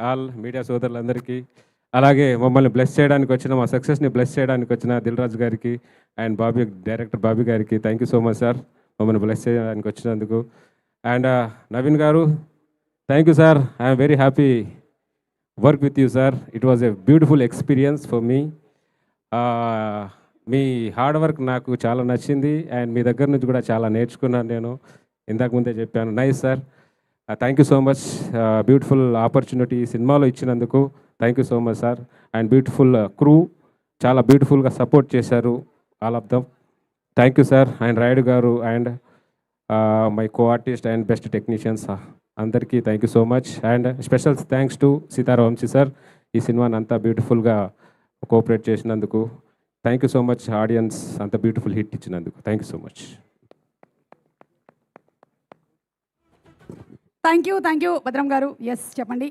All media సోదరులందరికీ, అలాగే మమ్మల్ని బ్లెస్ చేయడానికి వచ్చిన, మా సక్సెస్‌ని బ్లెస్ చేయడానికి వచ్చిన దిల్ రాజు గారికి అండ్ బాబీ, డైరెక్టర్ బాబీ గారికి thank you so much sir, మమ్మల్ని బ్లెస్ చేయడానికి వచ్చినందుకు. అండ్ నవీన్ గారు, thank you sir. I'm very happy work with you sir. It was a beautiful experience for me. Me hard work నాకు చాలా నచ్చింది అండ్ మీ దగ్గర నుంచి కూడా చాలా నేర్చుకున్నాను నేను. ఇందాక ముందే చెప్పాను. Nice sir. Thank you so much. Beautiful opportunity ఈ సినిమాలో ఇచ్చినందుకు thank you so much sir. And beautiful crew, చాలా బ్యూటిఫుల్గా సపోర్ట్ చేశారు all of them. Thank you sir. And Rayudu garu and my co artist and best technicians అందరికీ thank you so much. And special thanks to Sitaram Vamsi sir, ఈ సినిమాని అంతా బ్యూటిఫుల్గా cooperate చేసినందుకు. Thank you so much. Audience అంత బ్యూటిఫుల్ హిట్ ఇచ్చినందుకు thank you so much. Thank you భద్రం గారు. ఎస్ చెప్పండి.